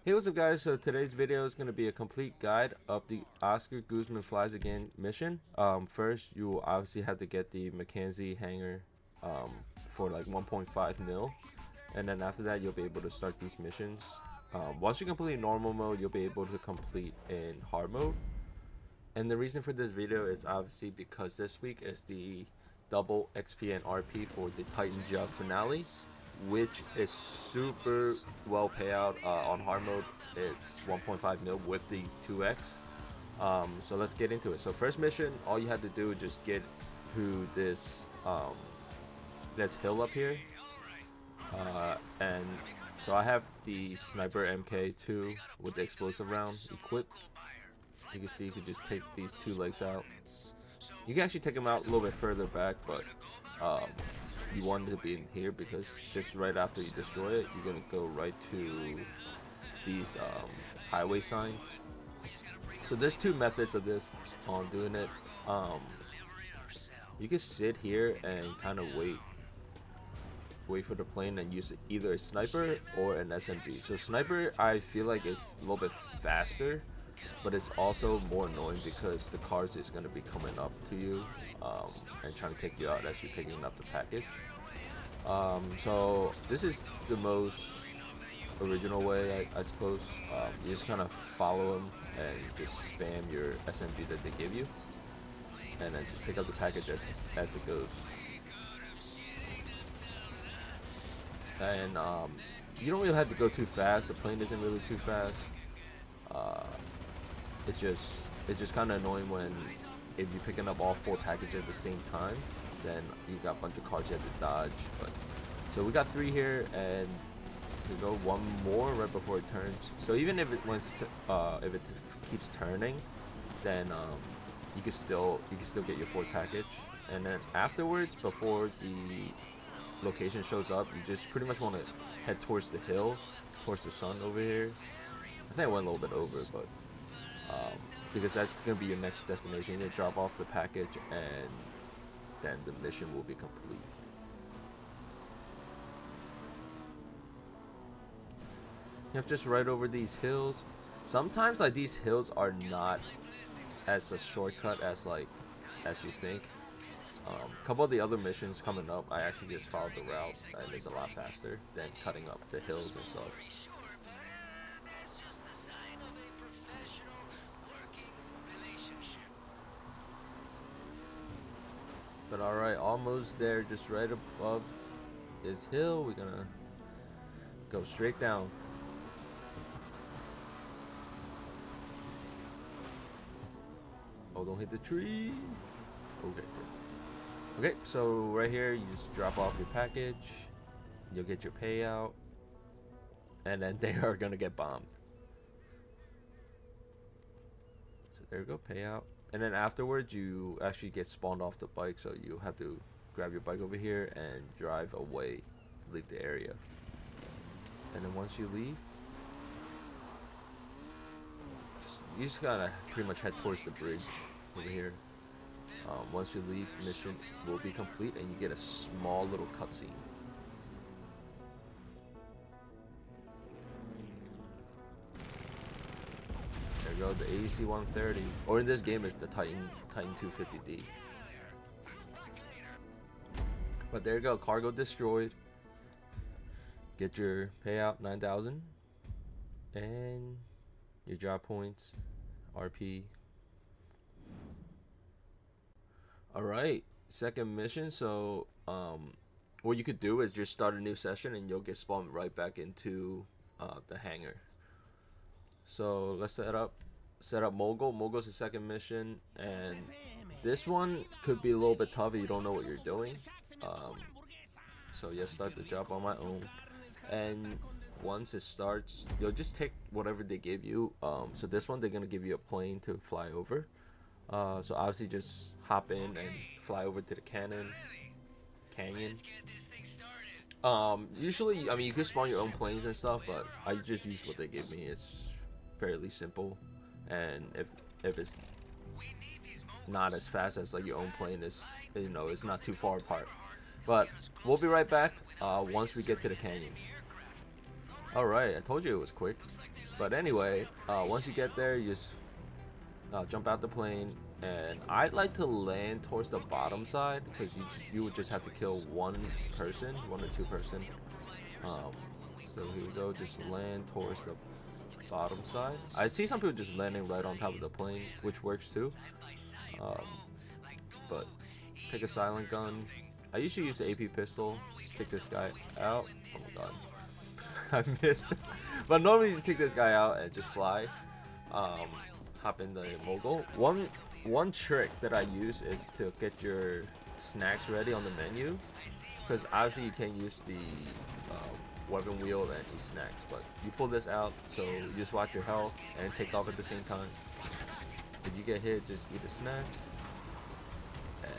Hey, what's up guys? So today's video is going to be a complete guide of the Oscar Guzman Flies Again mission. First you will obviously have to get the Mackenzie hanger for like 1.5 mil, and then after that you'll be able to start these missions. Once you complete normal mode, you'll be able to complete in hard mode. And the reason for this video is obviously because this week is the double XP and RP for the Titan job finale, which is super well payout. On hard mode it's 1.5 mil with the 2x. So let's get into it. So first mission, all you have to do is just get through this hill up here, and so I have the sniper MK2 with the explosive round equipped. You can see you can just take these two legs out. You can actually take them out a little bit further back, but um, you want it to be in here because just right after you destroy it, you're gonna go right to these highway signs. So there's two methods of this on doing it. You can sit here and kind of wait for the plane and use either a sniper or an SMG. So sniper, I feel like it's a little bit faster, but it's also more annoying because the cars is going to be coming up to you and trying to take you out as you're picking up the package. So this is the most original way, I suppose. You just kind of follow them and just spam your SMG that they give you, and then just pick up the package as it goes. And you don't really have to go too fast. The plane isn't really too fast. Uh, it's just kind of annoying when if you're picking up all four packages at the same time, then you got a bunch of cars you have to dodge. But so we got three here, and we go one more right before it turns. So even if if it keeps turning, then you can still get your fourth package. And then afterwards, before the location shows up, you just pretty much want to head towards the hill, towards the sun over here. I think I went a little bit over, but because that's gonna be your next destination. You drop off the package, and then the mission will be complete. Yep, just right over these hills. Sometimes like these hills are not as a shortcut as you think. A couple of the other missions coming up, I actually just followed the route, and it's a lot faster than cutting up the hills and stuff. But alright, almost there, just right above this hill. We're gonna go straight down. Oh, don't hit the tree. Okay, good. Okay, so right here, you just drop off your package. You'll get your payout. And then they are gonna get bombed. So there you go, payout. And then afterwards, you actually get spawned off the bike, so you have to grab your bike over here and drive away to leave the area. And then once you leave, you just gotta pretty much head towards the bridge over here. Once you leave, mission will be complete, and you get a small little cutscene. There you go, the AEC 130, or in this game it's the Titan 250D. But there you go, cargo destroyed. Get your payout 9,000, and your job points, RP. Alright, second mission. So what you could do is just start a new session and you'll get spawned right back into the hangar. So let's set up Mogul. Mogul's the second mission, and this one could be a little bit tough if you don't know what you're doing. So yeah, start the job on my own, and once it starts, you'll just take whatever they give you. So this one, they're gonna give you a plane to fly over. So obviously just hop in and fly over to the canyon. Usually, I mean, you can spawn your own planes and stuff, but I just use what they give me. It's fairly simple, and if it's not as fast as like your own plane, is, you know, it's not too far apart. But we'll be right back once we get to the canyon. Alright, I told you it was quick. But anyway, once you get there, you just jump out the plane. And I'd like to land towards the bottom side because you would just have to kill one person, one or two person. Um, so here we go, just land towards the bottom side. I see some people just landing right on top of the plane, which works too. Um, but take a silent gun. I usually use the AP pistol. Just take this guy out. Oh my god. I missed. But normally you just take this guy out and just fly. Hop in the Mogul. One trick that I use is to get your snacks ready on the menu, because obviously you can't use the weapon wheel and eat snacks, but you pull this out, so you just watch your health and take off at the same time. If you get hit, just eat a snack, and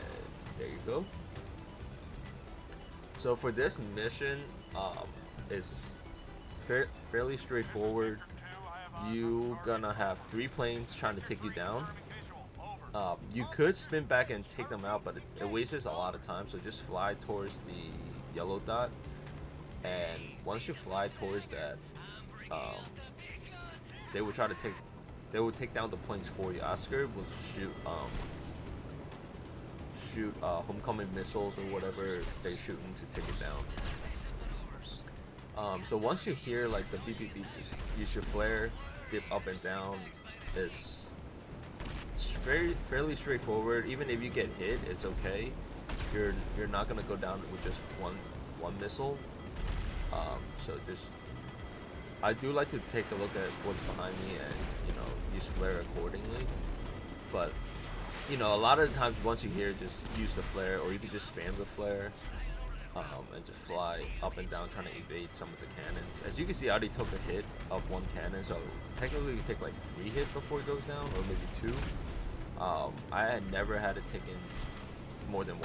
there you go. So for this mission, it's fairly straightforward. You gonna have 3 planes trying to take you down. You could spin back and take them out, but it wastes a lot of time, so just fly towards the yellow dot, and once you fly towards that, they would take down the planes for you. Oscar will shoot homecoming missiles or whatever they're shooting to take it down. So once you hear like the beep beep beep, just use your flare, dip up and down. It's fairly straightforward. Even if you get hit, it's okay. You're not gonna go down with just one missile. So just, I do like to take a look at what's behind me and use flare accordingly. But a lot of the times once you hear, just use the flare, or you can just spam the flare. And just fly up and down trying to evade some of the cannons. As you can see, I already took a hit of one cannon, so technically you take like 3 hits before it goes down, or maybe 2. I had never had it taken more than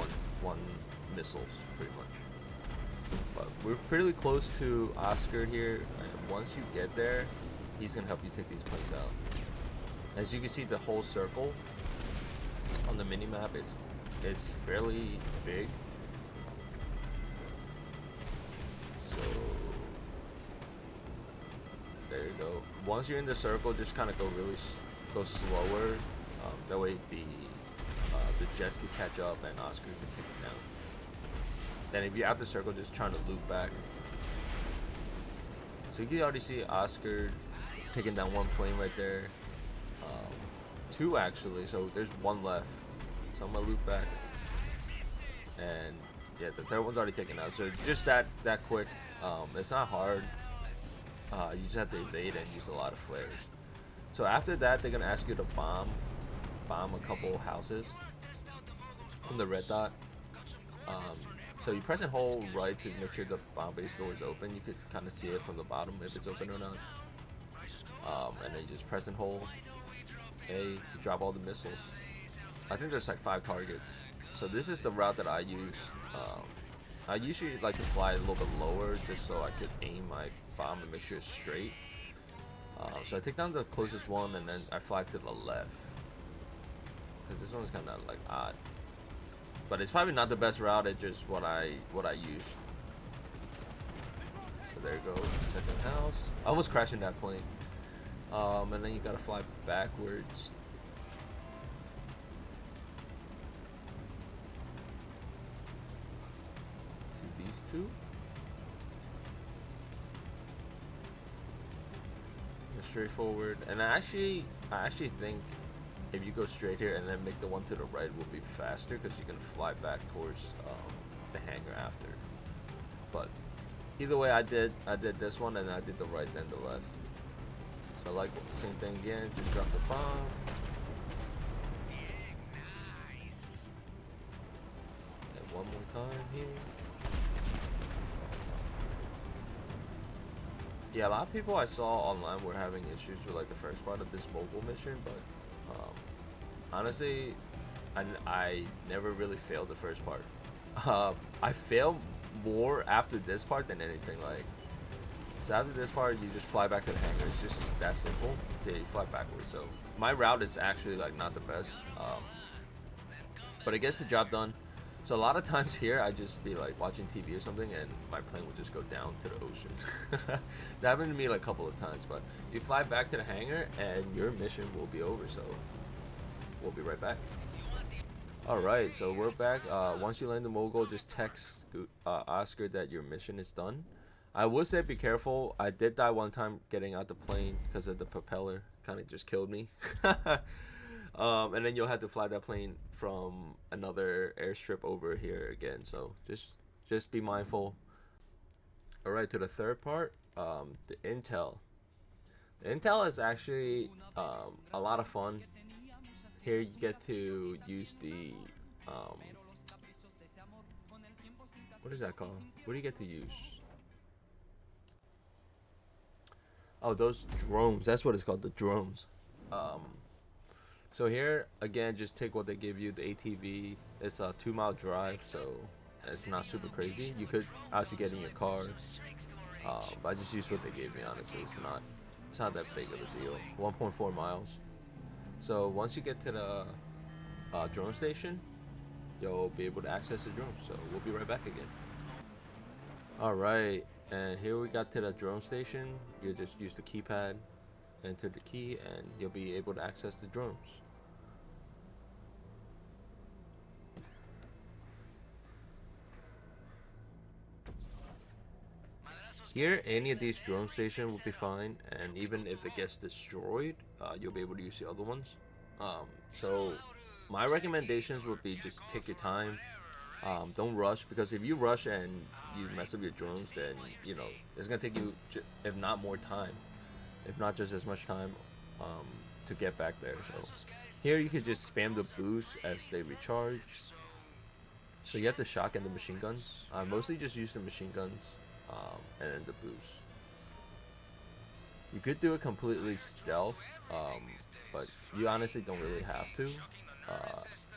one missiles, pretty much. But we're pretty close to Oscar here, and once you get there, he's gonna help you take these planes out. As you can see, the whole circle on the mini map is fairly big. There you go. Once you're in the circle, just kind of go slower. That way the jets can catch up and Oscar can take it down. Then if you're out the circle, just trying to loop back. So you can already see Oscar taking down 1 plane right there. 2 actually. So there's 1 left. So I'm gonna loop back. And yeah, the 3rd one's already taken out. So just that quick. It's not hard. You just have to evade and use a lot of flares. So after that, they're gonna ask you to bomb a couple houses on the red dot. So you press and hold right to make sure the bomb base door is open. You could kind of see it from the bottom if it's open or not. And then you just press and hold A to drop all the missiles. I think there's like 5 targets. So this is the route that I use. I usually like to fly a little bit lower just so I could aim my bomb and make sure it's straight. So I take down the closest one and then I fly to the left. Because this one's kind of like odd. But it's probably not the best route, it's just what I use. So there you go, 2nd house. I almost crashed in that plane. And then you gotta fly backwards. These 2. Straightforward, and I actually think if you go straight here and then make the one to the right will be faster because you can fly back towards the hangar after. But either way, I did this one and I did the right then the left. So like same thing again, just drop the bomb. And one more time here. Yeah, a lot of people I saw online were having issues with like the first part of this Mogul mission, but honestly, I never really failed the first part. I failed more after this part than anything. Like, so after this part, you just fly back to the hangar. It's just that simple. So yeah, you fly backwards. So my route is actually like not the best, but it gets the job done. So a lot of times here, I just be like watching TV or something, and my plane will just go down to the ocean. That happened to me like a couple of times, but you fly back to the hangar, and your mission will be over. So we'll be right back. All right, so we're back. Once you land the Mogul, just text Oscar that your mission is done. I would say be careful. I did die one time getting out the plane because of the propeller. Kind of just killed me. And then you'll have to fly that plane from another airstrip over here again. So just be mindful. All right, to the third part, the intel. The intel is actually a lot of fun. Here you get to use the um, what is that called? What do you get to use? Oh, those drones. That's what it's called, the drones. Um, so here again, just take what they give you. The ATV. It's a 2 mile drive, so it's not super crazy. You could actually get in your car, but I just used what they gave me. Honestly, it's not that big of a deal. 1.4 miles. So once you get to the drone station, you'll be able to access the drone. So we'll be right back again. All right, and here we got to the drone station. You just use the keypad, enter the key, and you'll be able to access the drones. Here, any of these drone stations will be fine, and even if it gets destroyed, you'll be able to use the other ones. So my recommendations would be just take your time. Don't rush, because if you rush and you mess up your drones, then it's gonna take you, if not more time, if not just as much time, um, to get back there. So here you can just spam the boost as they recharge. So you have the shotgun, the machine guns. I mostly just use the machine guns, and then the boost. You could do it completely stealth, but you honestly don't really have to.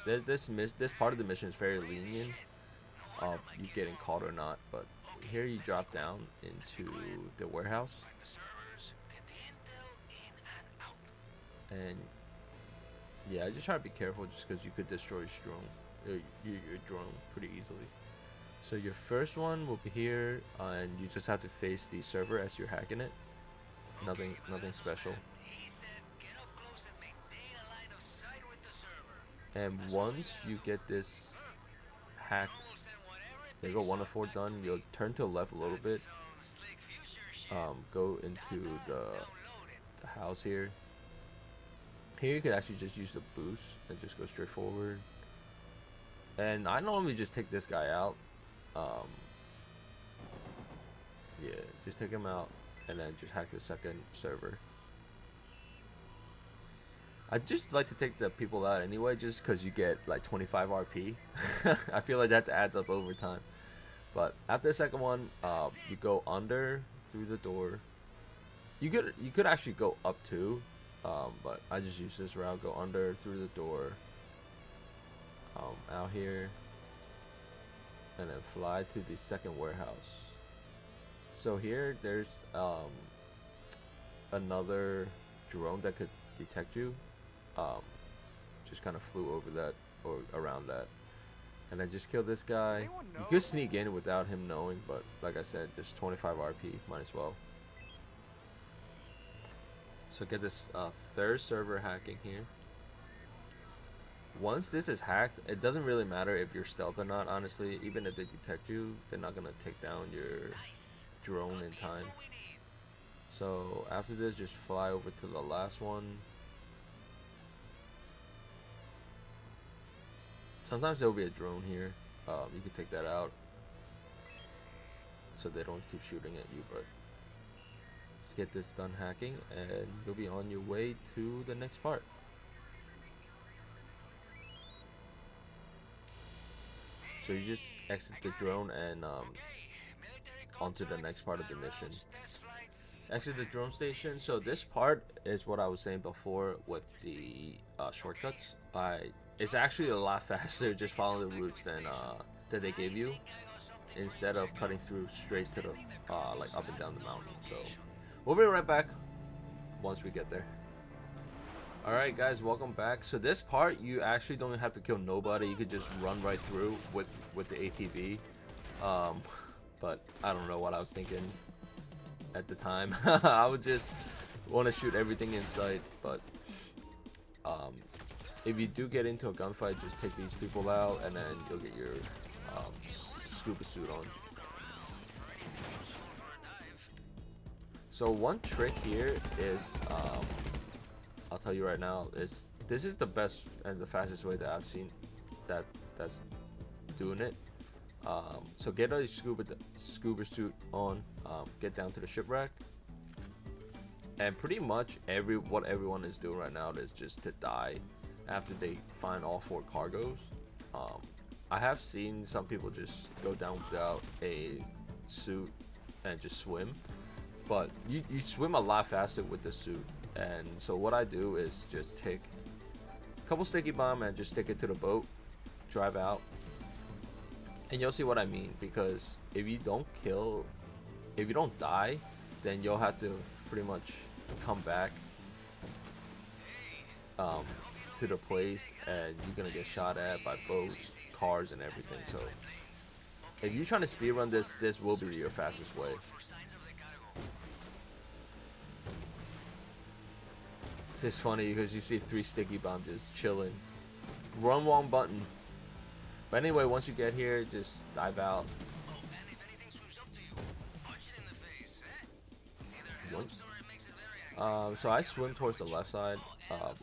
This part of the mission is very lenient of you getting caught or not, but here you drop down into the warehouse, and yeah, I just try to be careful just because you could destroy your drone pretty easily. So your first one will be here, and you just have to face the server as you're hacking it. Nothing special. And once you get this hacked, there you go, 1 of 4 done. You'll turn to the left a little bit. Go into the house here. Here you could actually just use the boost and just go straight forward. And I normally just take this guy out. Yeah, just take him out and then just hack the second server. I just like to take the people out anyway, just because you get like 25 RP. I feel like that adds up over time. But after the second one, you go under through the door. You could actually go up too, but I just use this route. Go under through the door, out here, and then fly to the second warehouse. So here there's another drone that could detect you. Just kind of flew over that or around that, and I just killed this guy. You could sneak in without him knowing, but like I said, just 25 RP, might as well. So get this third server hacking here. Once this is hacked, it doesn't really matter if you're stealth or not, honestly. Even if they detect you, they're not gonna take down your drone in time. So after this, just fly over to the last one. Sometimes there will be a drone here. You can take that out so they don't keep shooting at you, but let's get this done hacking and you'll be on your way to the next part. So you just exit the drone and onto the next part of the mission. Exit the drone station. So this part is what I was saying before with the shortcuts. It's actually a lot faster just following the routes than that they gave you, instead of cutting through straight to the like up and down the mountain. So we'll be right back once we get there. Alright guys, welcome back. So this part, you actually don't have to kill nobody. You could just run right through with the ATV. Um, but I don't know what I was thinking at the time. I would just want to shoot everything in sight. But if you do get into a gunfight, just take these people out and then you'll get your scuba suit on. So one trick here is, I'll tell you right now, is this is the best and the fastest way that I've seen that's doing it. So get a scuba suit on, get down to the shipwreck, and pretty much what everyone is doing right now is just to die after they find all 4 cargoes. I have seen some people just go down without a suit and just swim, but you swim a lot faster with the suit. And so what I do is just take a couple sticky bomb and just stick it to the boat, drive out, and you'll see what I mean. Because if you don't die, then you'll have to pretty much come back to the place, and you're gonna get shot at by boats, cars, and everything. So if you're trying to speedrun this will be your fastest way. It's funny because you see 3 sticky bombs just chilling. Run wrong button. But anyway, once you get here, just dive out. So I swim towards the left side.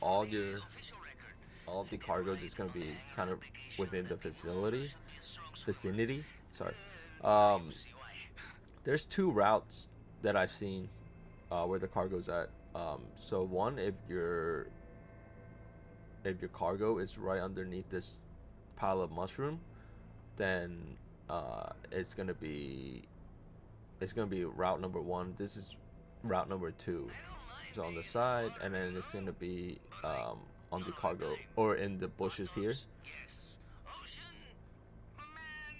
All of the cargoes is gonna be kind of within the vicinity. Sorry. There's 2 routes that I've seen where the cargo's at. So one, if your cargo is right underneath this pile of mushroom, then it's gonna be route number 1. This is route number 2. So on the side, and then it's gonna be on the cargo or in the bushes here,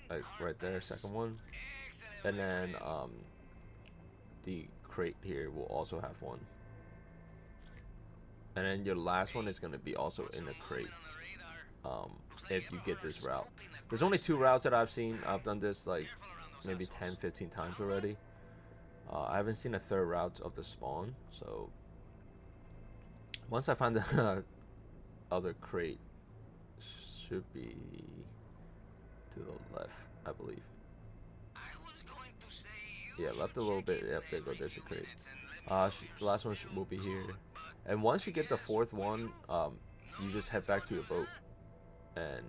like right there, second one, and then the crate here will also have one. And then your last one is going to be also in a crate, if you get this route. There's only 2 routes that I've seen. I've done this like maybe 10-15 times already. I haven't seen a 3rd route of the spawn. So once I find the other crate, should be to the left, I believe. Yeah, left a little bit. Yep, there go. There's a crate. The last one will be here. And once you get the 4th one, you just head back to your boat and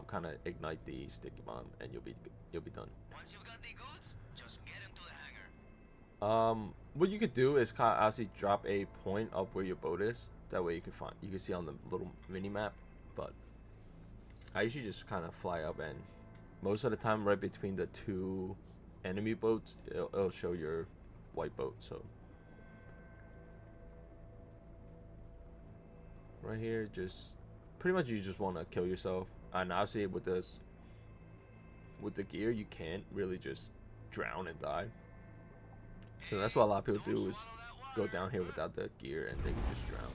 kind of ignite the sticky bomb, and you'll be done. Once you've got the goods, just get into the hangar. What you could do is kind of actually drop a point of where your boat is. That way you can see on the little mini map. But I usually just kind of fly up, and most of the time, right between the 2 enemy boats, it'll show your white boat. So right here, just pretty much you just want to kill yourself. And obviously with the gear, you can't really just drown and die. So that's what a lot of people do, is go down here without the gear and they can just drown.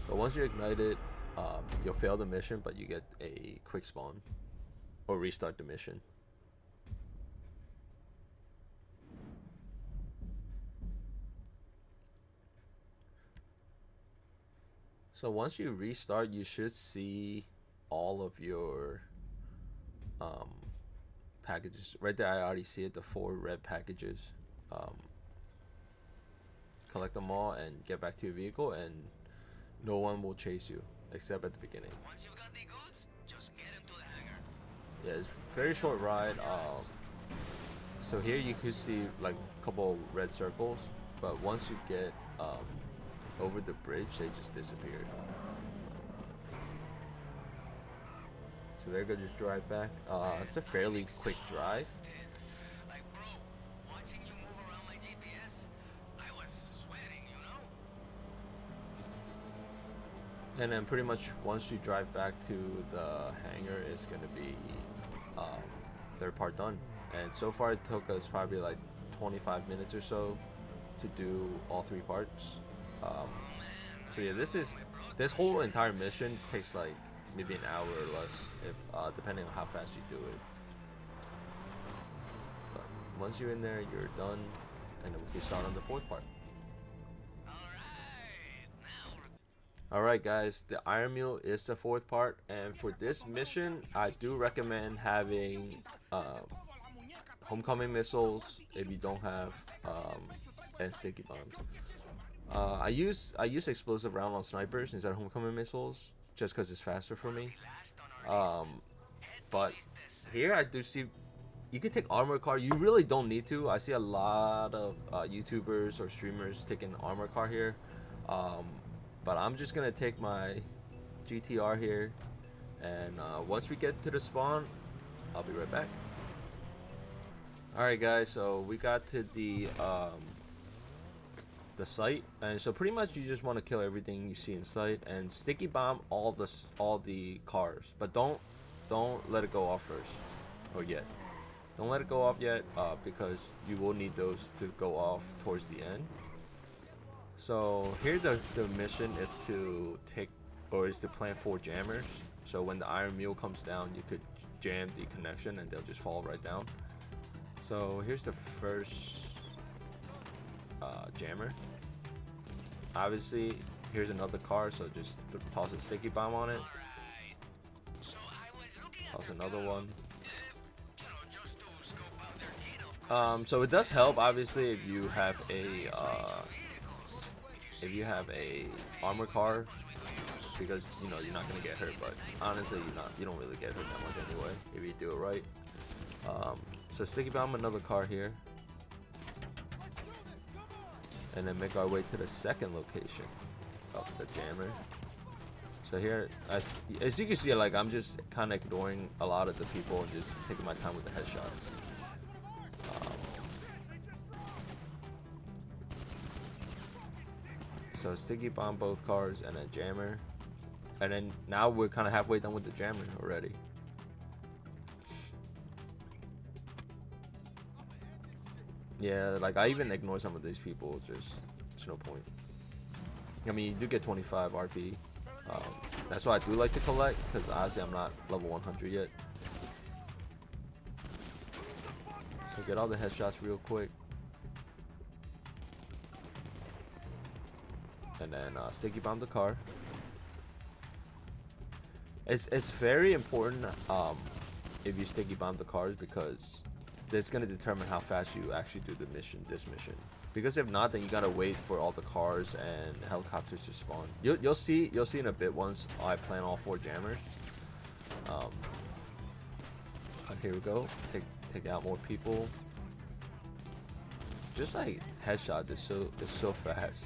But once you're ignited, you'll fail the mission, but you get a quick spawn or restart the mission. So once you restart, you should see all of your packages right there. I already see it, the 4 red packages. Collect them all and get back to your vehicle, and no one will chase you except at the beginning. Once you got the goods, just get into the hangar. Yeah, it's a very short ride. So here you could see like a couple red circles, but once you get over the bridge, they just disappeared. So they're gonna just drive back. It's a fairly quick drive. Like, bro, watching you move around my GPS, I was sweating, you know? And then pretty much once you drive back to the hangar, it's gonna be 3rd part done. And so far it took us probably like 25 minutes or so to do all 3 parts. So yeah, this whole entire mission takes like maybe an hour or less, if depending on how fast you do it. But once you're in there, you're done, and then we can start on the fourth part. Alright guys, the Iron Mule is the fourth part, and for this mission, I do recommend having homecoming missiles if you don't have, and sticky bombs. I use explosive round on snipers instead of homecoming missiles, just because it's faster for me. But here I do see you can take armor car. You really don't need to. I see a lot of YouTubers or streamers taking armor car here, but I'm just gonna take my GTR here, and once we get to the spawn, I'll be right back. Alright guys, so we got to the site, and so pretty much you just want to kill everything you see in sight and sticky bomb all the cars, but don't let it go off first or yet. Don't let it go off yet, because you will need those to go off towards the end. So here the mission is to plant 4 jammers. So when the Iron Mule comes down, you could jam the connection and they'll just fall right down. So here's the first jammer. Obviously, here's another car, so just toss a sticky bomb on it. Toss another one. So it does help, obviously, if you have a armor car, because you know you're not gonna get hurt. But honestly, you don't really get hurt that much anyway if you do it right. So sticky bomb another car here, and then make our way to the second location of the jammer. So here, as you can see, like I'm just kind of ignoring a lot of the people and just taking my time with the headshots. So sticky bomb both cars and a jammer, and then now we're kind of halfway done with the jammer already. Yeah, like I even ignore some of these people, just there's no point. I mean, you do get 25 RP. That's why I do like to collect, because obviously I'm not level 100 yet. So get all the headshots real quick. And then sticky bomb the car. It's very important if you sticky bomb the cars, because that's gonna determine how fast you actually do this mission. Because if not, then you gotta wait for all the cars and helicopters to spawn. You'll see in a bit once I plant all 4 jammers. Here we go. Take out more people. Just like headshots, it's so fast.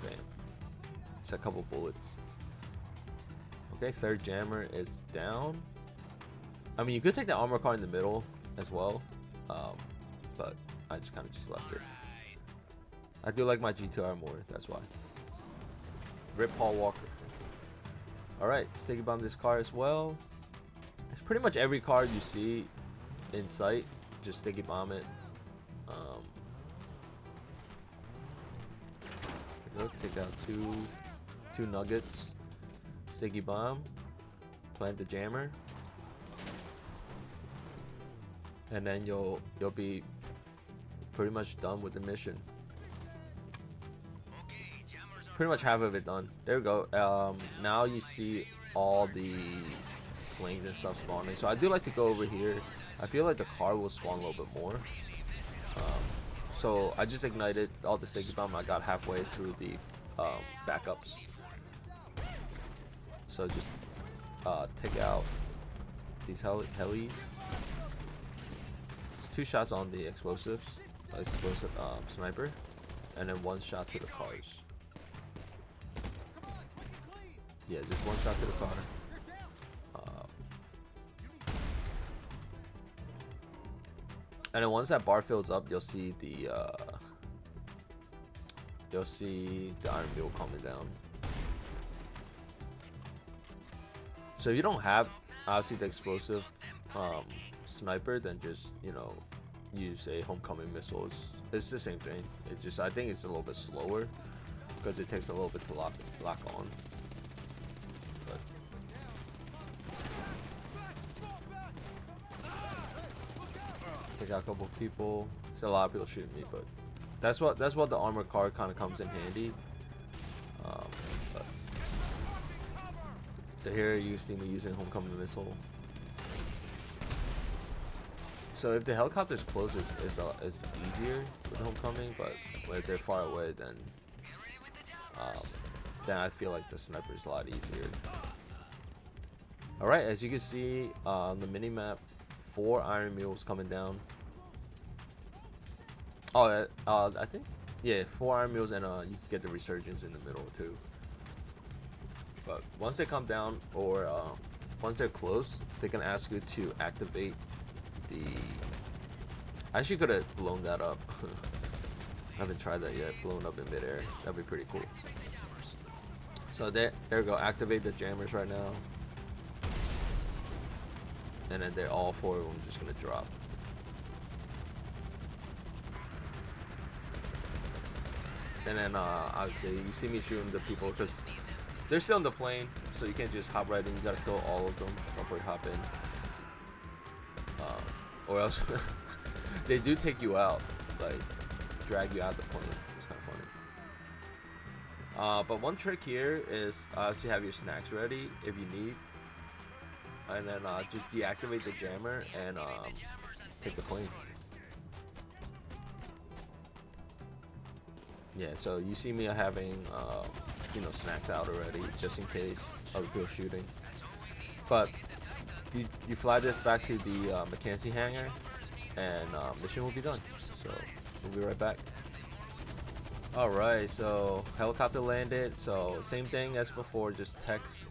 Bam. It's a couple bullets. Okay, third jammer is down. I mean, you could take the armor car in the middle as well, but I just kind of just left it. I do like my GTR more, that's why. Rip Paul Walker. Alright, sticky bomb this car as well. It's pretty much every car you see in sight, just sticky bomb it. Let's take out two nuggets. Sticky bomb. Plant the jammer. And then you'll be pretty much done with the mission. Pretty much half of it done. There we go. Now you see all the planes and stuff spawning. So I do like to go over here. I feel like the car will spawn a little bit more. So I just ignited all the sticky bomb. I got halfway through the backups. So just take out these helis. It's 2 shots on the explosive sniper, and then 1 shot to the cars. Yeah, just 1 shot to the car. And then once that bar fills up, you'll see the Iron Mule coming down. So if you don't have obviously the explosive sniper, then just use a homecoming missile. It's the same thing. It just, I think it's a little bit slower. because it takes a little bit to lock on. But take out a couple people. There's a lot of people shooting me, but that's what the armor card kind of comes in handy. But so here you see me using homecoming missile. So if the helicopter's close, it's easier with homecoming, but when they're far away, then I feel like the sniper is a lot easier. All right, as you can see on the mini map, 4 Iron Mules coming down. Oh, I think, yeah, 4 Iron Mules, and you can get the resurgence in the middle too. But once they come down, or once they're close, they can ask you to activate the. I actually could have blown that up. I haven't tried that yet. Blown up in midair. That'd be pretty cool. So there we go. Activate the jammers right now, and then they're all 4 of them just gonna drop. And then obviously you see me shooting the people because they're still in the plane, so you can't just hop right in. You gotta kill all of them before you hop in, or else they do take you out, like drag you out the plane. It's kind of funny. But one trick here is to have your snacks ready if you need, and then just deactivate the jammer and take the plane. Yeah, so you see me having snacks out already, just in case other people shooting. But you fly this back to the Mackenzie hangar, and mission will be done. So we'll be right back. All right, so helicopter landed. So same thing as before, just text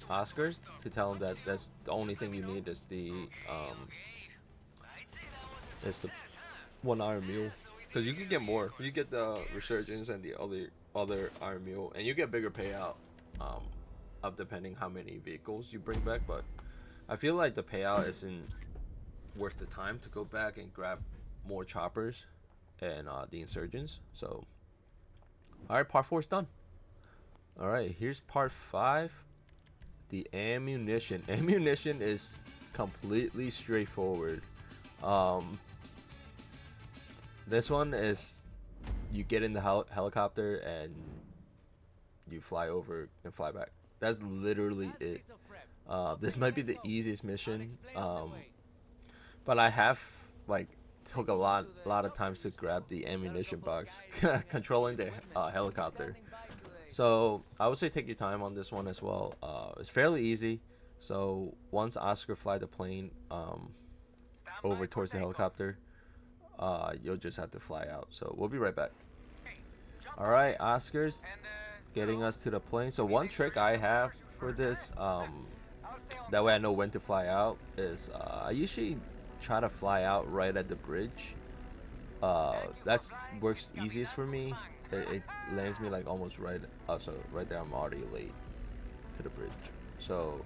Oscar to tell him that that's the only thing you need is the 1 Iron Mule. Because you can get more. You get the resurgence and the other Iron Mule, and you get bigger payout of depending how many vehicles you bring back. But I feel like the payout isn't worth the time to go back and grab more choppers and the insurgents. So, all right, part 4 is done. All right, here's part 5. The ammunition. Ammunition is completely straightforward. This one is you get in the helicopter and you fly over and fly back. That's literally it. This might be the easiest mission, but I have took a lot of times to grab the ammunition box, controlling the helicopter. So I would say take your time on this one as well. It's fairly easy. So once Oscar fly the plane over towards the helicopter, you'll just have to fly out. So we'll be right back. All right, Oscar's getting us to the plane. So one trick I have for this, that way I know when to fly out, is I usually try to fly out right at the bridge. That works easiest for me. It lands me like almost right up, so right there I'm already late to the bridge. So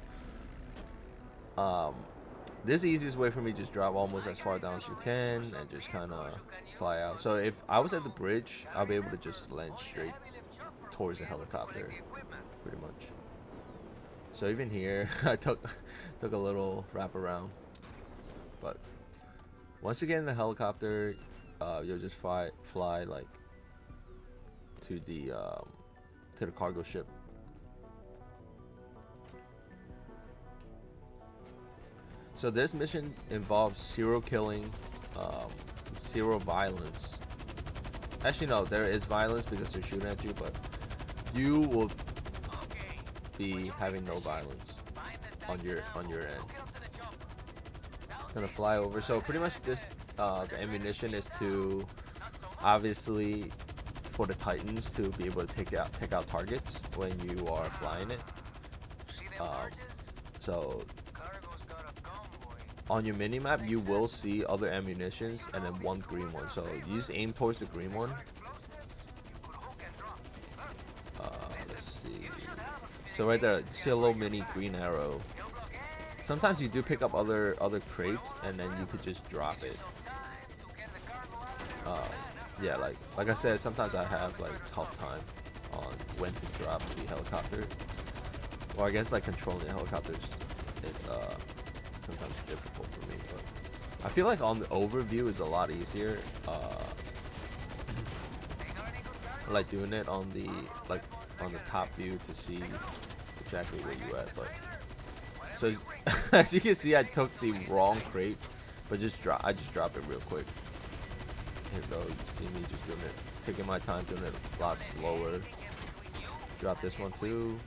this is the easiest way for me. Just drop almost as far down as you can and just kind of fly out. So if I was at the bridge, I'll be able to just land straight towards the helicopter, pretty much. So even here, I took a little wrap around. But once you get in the helicopter, you'll just fly like to the cargo ship. So this mission involves 0 killing, 0 violence. Actually, no, there is violence because they're shooting at you, but you will be having no violence on your end. Gonna fly over. So pretty much this, the ammunition is to obviously for the Titans to be able to take out targets when you are flying it. So on your mini map, you will see other ammunitions and then one green one. So you just aim towards the green one. Let's see. So right there, you see a little mini green arrow. Sometimes you do pick up other crates, and then you could just drop it. yeah, like I said, sometimes I have like tough time on when to drop the helicopter, or I guess like controlling the helicopters. It's sometimes difficult for me, but I feel like on the overview is a lot easier. Like doing it on the on the top view to see exactly where you at. But so as you can see, I took the wrong crate, but I just drop it real quick. Here we go. You see me just doing it, taking my time, doing it a lot slower. Drop this one too.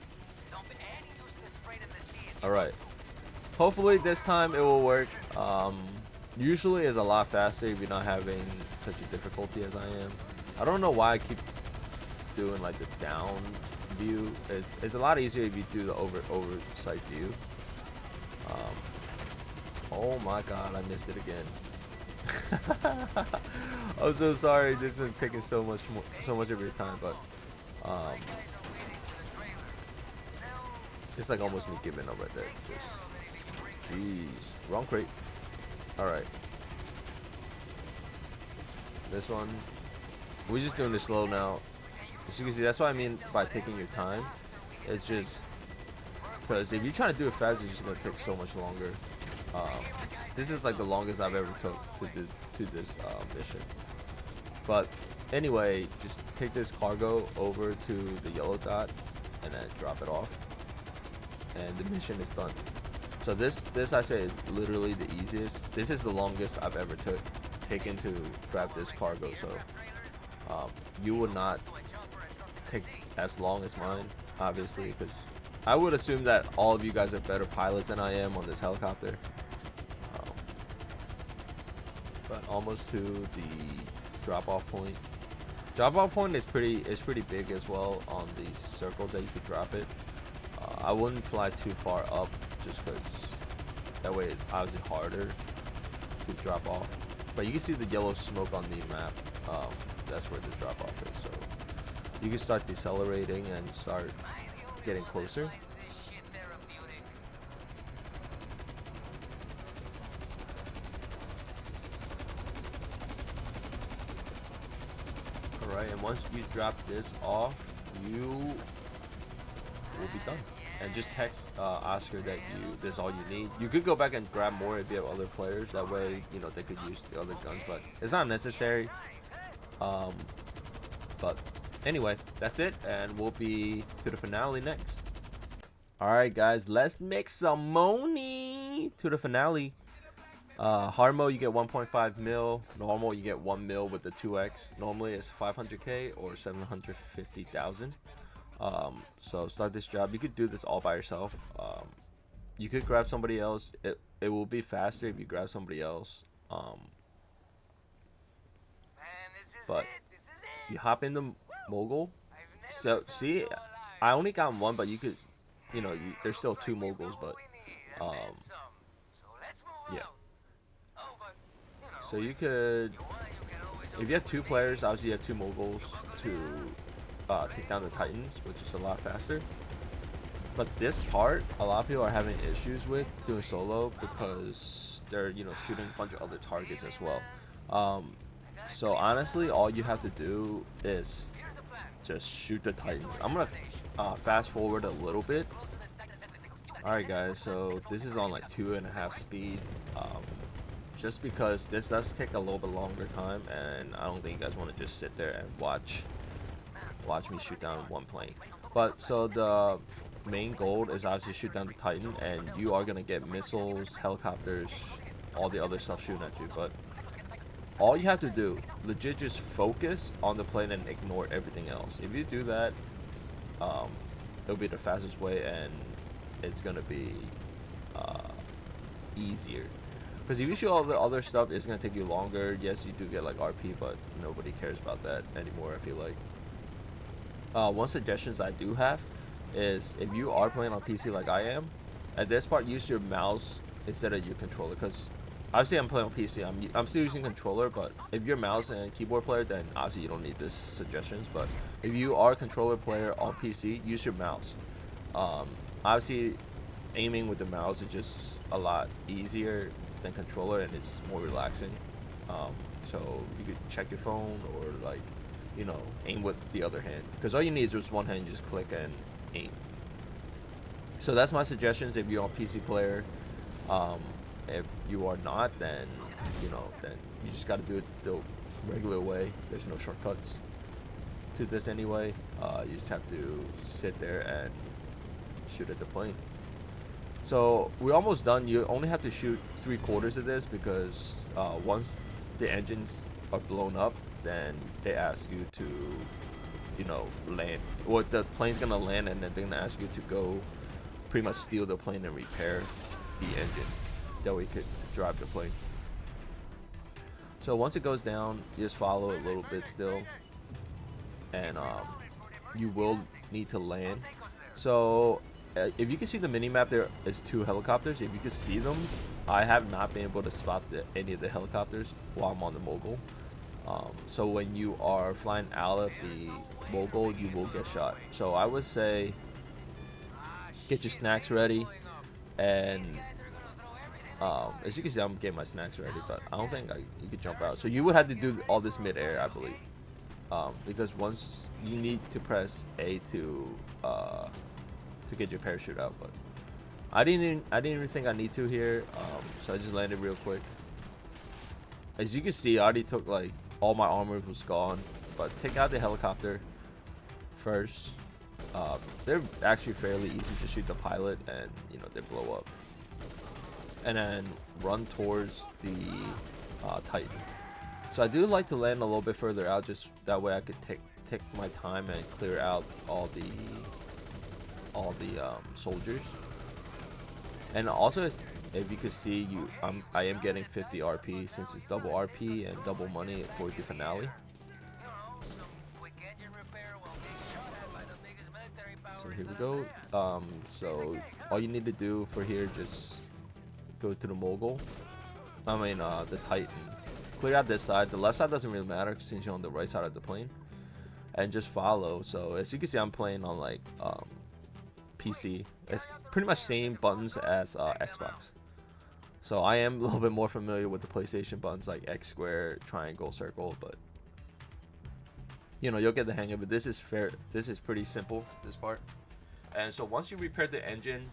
All right. Hopefully this time it will work. Usually it's a lot faster if you're not having such a difficulty as I am. I don't know why I keep doing like the down view. It's a lot easier if you do the oversight view. Oh my god, I missed it again. I'm so sorry. This is taking so much of your time, but it's like almost me giving up right there. Just, jeez, wrong crate. All right, this one. We're just doing this slow now. As you can see, that's what I mean by taking your time. It's just because if you're trying to do it fast, it's just gonna take so much longer. This is like the longest I've ever took to this mission. But anyway, just take this cargo over to the yellow dot and then drop it off, and the mission is done. So this I say is literally the easiest. This is the longest I've ever taken to grab this cargo. So you would not take as long as mine, obviously, because I would assume that all of you guys are better pilots than I am on this helicopter. But almost to the drop-off point. Drop-off point is pretty big as well on the circle that you could drop it. I wouldn't fly too far up just because that way it's obviously harder to drop off. But you can see the yellow smoke on the map. That's where the drop-off is. So you can start decelerating and start getting closer. Alright, and once you drop this off, you will be done. And just text Oscar that this is all you need. You could go back and grab more if you have other players. That way, you know, they could use the other guns, but it's not necessary. But anyway, that's it, and we'll be to the finale next. Alright guys, let's make some money to the finale. Hard mode you get 1.5 mil, normal you get 1 mil with the 2x. Normally it's 500k or 750,000. So start this job. You could do this all by yourself. You could grab somebody else. It will be faster if you grab somebody else. But you hop in the Mogul. So see, I only got one, but you could, you know, there's still 2 Moguls, but yeah. So you could, if you have 2 players, obviously you have 2 Moguls to take down the Titans, which is a lot faster. But this part, a lot of people are having issues with doing solo because they're, you know, shooting a bunch of other targets as well. So honestly, all you have to do is just shoot the Titans. I'm gonna fast forward a little bit. Alright guys, so this is on like 2.5 speed. Just because this does take a little bit longer time, and I don't think you guys want to just sit there and watch me shoot down one plane. But so the main goal is obviously shoot down the Titan, and you are gonna get missiles, helicopters, all the other stuff shooting at you. But all you have to do, legit, just focus on the plane and ignore everything else. If you do that, it'll be the fastest way, and it's gonna be easier. Because if you shoot all the other stuff, it's gonna take you longer. Yes, you do get like RP, but nobody cares about that anymore, I feel like. One suggestions I do have is if you are playing on PC like I am, at this part use your mouse instead of your controller, because obviously I'm playing on PC, I'm still using controller, but if you're mouse and keyboard player, then obviously you don't need this suggestions. But if you are a controller player on PC, use your mouse. Obviously aiming with the mouse is just a lot easier than controller, and it's more relaxing. so you could check your phone or like, you know, aim with the other hand, because all you need is just one hand, just click and aim. So that's my suggestions if you're a PC player. If you are not, then then you just got to do it the regular way. There's no shortcuts to this anyway. You just have to sit there and shoot at the plane. So we're almost done. You only have to shoot 3/4 of this, because once the engines are blown up, then they ask you to, land. Or the plane's gonna land, and then they're gonna ask you to go pretty much steal the plane and repair the engine. That way you could drive the plane. So once it goes down, you just follow it a little bit still, and you will need to land. So if you can see the mini map, there is 2 helicopters. If you can see them, I have not been able to spot any of the helicopters while I'm on the Mogul. So when you are flying out of the Mogul, you will get shot. So I would say get your snacks ready, and as you can see, I'm getting my snacks ready, but I don't think you could jump out. So you would have to do all this mid-air, I believe, because once you need to press A to get your parachute out. But I didn't even think I need to here, so I just landed real quick. As you can see, I already took like all my armor was gone, but take out the helicopter first. They're actually fairly easy to shoot the pilot, and they blow up. And then run towards the Titan. So I do like to land a little bit further out, just that way I could take my time and clear out all the soldiers. And also, if you could see, I am getting 50 RP, since it's double RP and double money for the finale. So here we go. So all you need to do for here, just go to the Mogul. The Titan. Clear out this side. The left side doesn't really matter since you're on the right side of the plane. And just follow. So as you can see, I'm playing on like PC. It's pretty much same buttons as Xbox. So I am a little bit more familiar with the PlayStation buttons, like X, square, triangle, circle, but you'll get the hang of it. This is pretty simple, this part. And so once you repair the engine,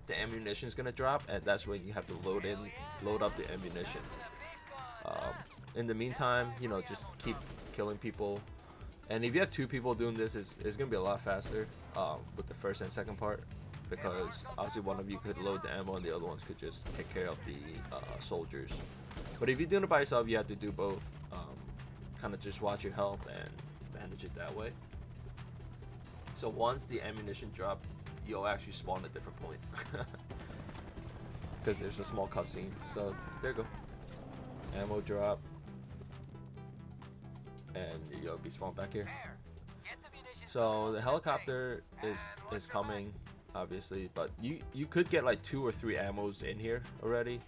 the ammunition is gonna drop, and that's when you have to load up the ammunition. In the meantime, just keep killing people. And if you have 2 people doing this, it's gonna be a lot faster with the first and second part, because obviously one of you could load the ammo and the other ones could just take care of the soldiers. But if you're doing it by yourself, you have to do both. Kind of just watch your health and manage it that way. So once the ammunition drop, you'll actually spawn a different point, because there's a small cutscene. So there you go, ammo drop, and you'll be spawned back here. So the helicopter is coming, obviously, but you could get like 2 or 3 ammos in here already,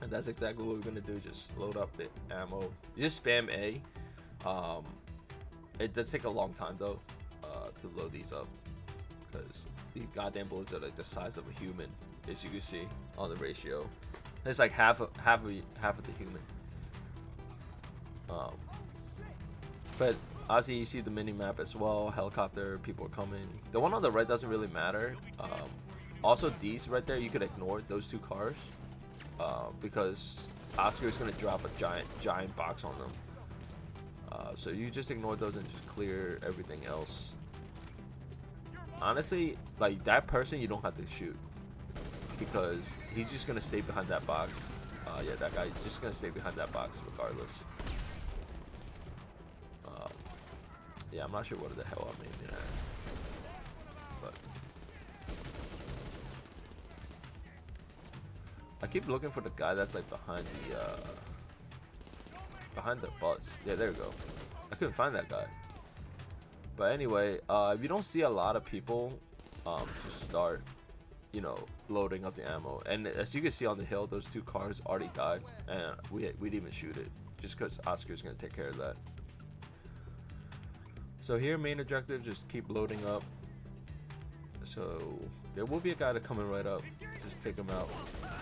and that's exactly what we're gonna do. Just load up the ammo. You just spam A. It does take a long time though to load these up, because these goddamn bullets are like the size of a human, as you can see on the ratio. It's like half of the human. But obviously you see the mini map as well. Helicopter, people are coming. The one on the right doesn't really matter. Also, these right there, you could ignore those 2 cars, because Oscar is gonna drop a giant box on them. So you just ignore those and just clear everything else. Honestly, like that person, you don't have to shoot, because he's just gonna stay behind that box. Yeah, that guy's just gonna stay behind that box regardless. Yeah, I'm not sure what the hell I'm aiming at, but I keep looking for the guy that's like behind the bus. Yeah, there we go. I couldn't find that guy. But anyway, if you don't see a lot of people, just start, loading up the ammo. And as you can see on the hill, those 2 cars already died, and we didn't even shoot it, just because Oscar's gonna take care of that. So here, main objective, just keep loading up. So there will be a guy coming right up. Just take him out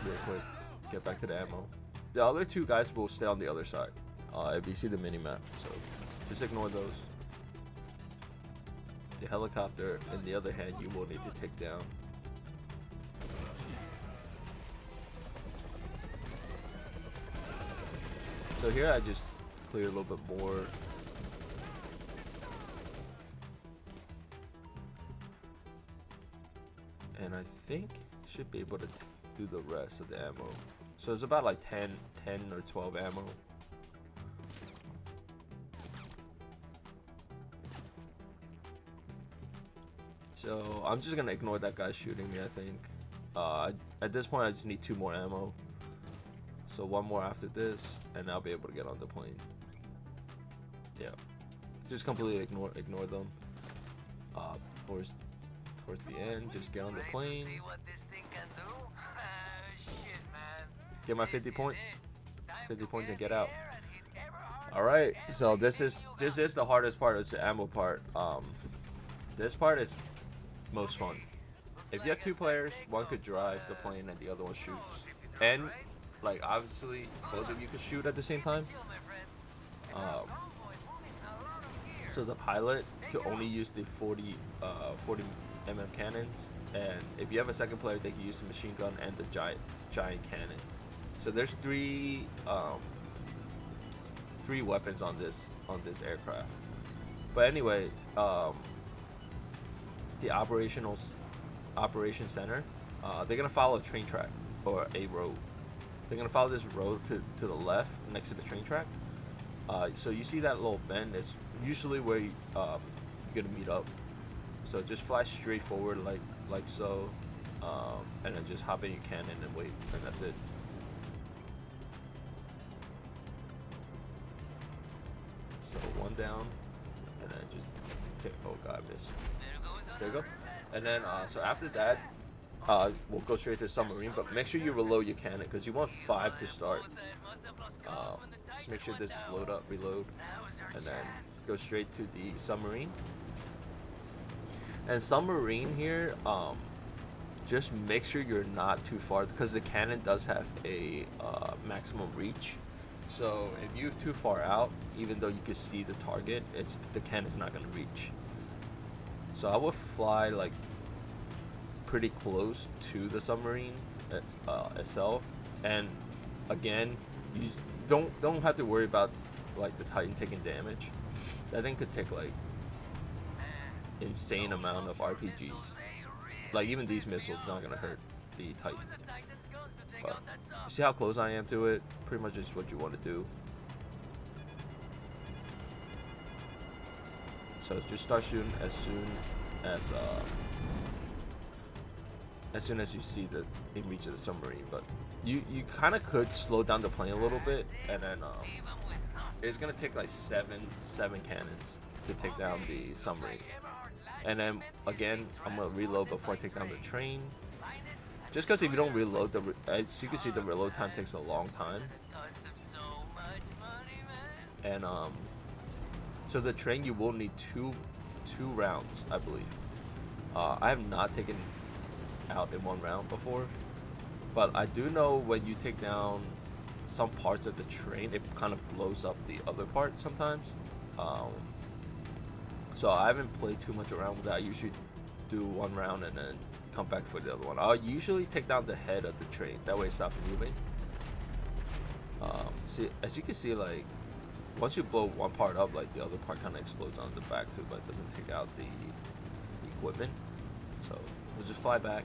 real quick. get back to the ammo. The other two guys will stay on the other side. If you see the mini map, so just ignore those. The helicopter, on the other hand, you will need to take down. So here I just clear a little bit more. And I think should be able to do the rest of the ammo. So it's about like 10 or 12 ammo. So I'm just gonna ignore that guy shooting me, I think. At this point I just need 2 more ammo. So 1 more after this, and I'll be able to get on the plane. Yeah, just completely ignore them. Towards the end, just get on the plane. Get my 50 points. 50 points and get out. Alright, so this is the hardest part. It's the ammo part. This part is most fun. If you have 2 players, one could drive the plane and the other one shoots. And like obviously both of you could shoot at the same time. So the pilot could only use the 40 mm cannons, and if you have a second player, they can use the machine gun and the giant cannon. So there's 3 weapons on this aircraft. But anyway, the operations center, they're gonna follow a train track or a road. They're gonna follow this road to the left next to the train track. So you see that little bend is usually where you're gonna meet up. So just fly straight forward like so, and then just hop in your cannon and wait, and that's it. So 1 down, and then just take, oh god, I missed. There you go. And then so after that, we'll go straight to the submarine, but make sure you reload your cannon because you want 5 to start. Just make sure this is reload, and then go straight to the submarine. And submarine here, just make sure you're not too far because the cannon does have a maximum reach. So if you're too far out, even though you can see the target, the cannon's not gonna reach. So I would fly like pretty close to the submarine itself, and again, you don't have to worry about like the Titan taking damage. That thing could take like insane amount of RPGs. Like even these missiles not gonna hurt the Titan. But you see how close I am to it? Pretty much is what you want to do. So just start shooting as soon as you see the in reach of the submarine. But you kind of could slow down the plane a little bit, and then it's gonna take like seven cannons to take down the submarine. And then again, I'm gonna reload before I take down the train. Just because if you don't reload, as you can see, the reload time takes a long time. And so the train, you will need two rounds, I believe. I have not taken out in 1 round before, but I do know when you take down some parts of the train, it kind of blows up the other part sometimes. So I haven't played too much around with that. I usually do 1 round and then come back for the other one. I'll usually take down the head of the train, that way it stops moving. See, as you can see, like once you blow one part up, like the other part kind of explodes on the back too, but it doesn't take out the equipment. So we'll just fly back.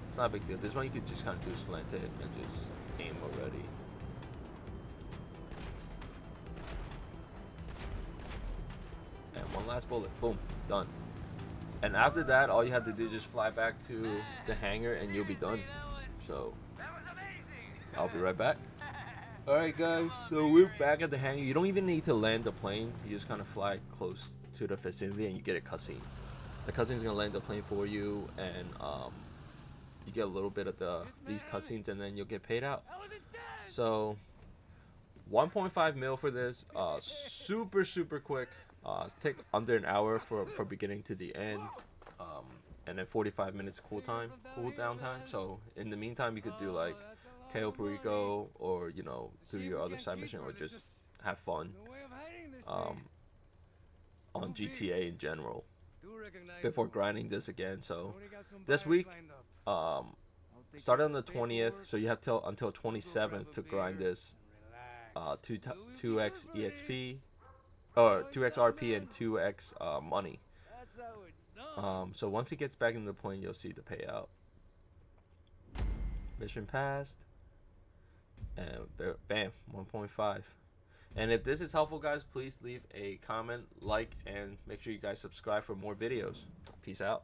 It's not a big deal. This one you could just kind of do slanted and just aim already. And 1 last bullet. Boom. Done. And after that, all you have to do is just fly back to the hangar and you'll be done. So I'll be right back. Alright guys, so we're back at the hangar. You don't even need to land the plane. You just kind of fly close to the vicinity and you get a cutscene. The cutscene's gonna land the plane for you, and you get a little bit of these cutscenes, and then you'll get paid out. So 1.5 mil for this. Super quick. Take under an hour for beginning to the end, and then 45 minutes cool down time. So in the meantime, you could do like KO Perico, or you know, do your other side mission, or just have fun on GTA in general before grinding this again. So this week, started on the 20th, so you have till until 27th to grind this 2x EXP, or 2x RP and 2x money. So once it gets back into the point, you'll see the payout. Mission passed, and bam, 1.5. And if this is helpful, guys, please leave a comment, like, and make sure you guys subscribe for more videos. Peace out.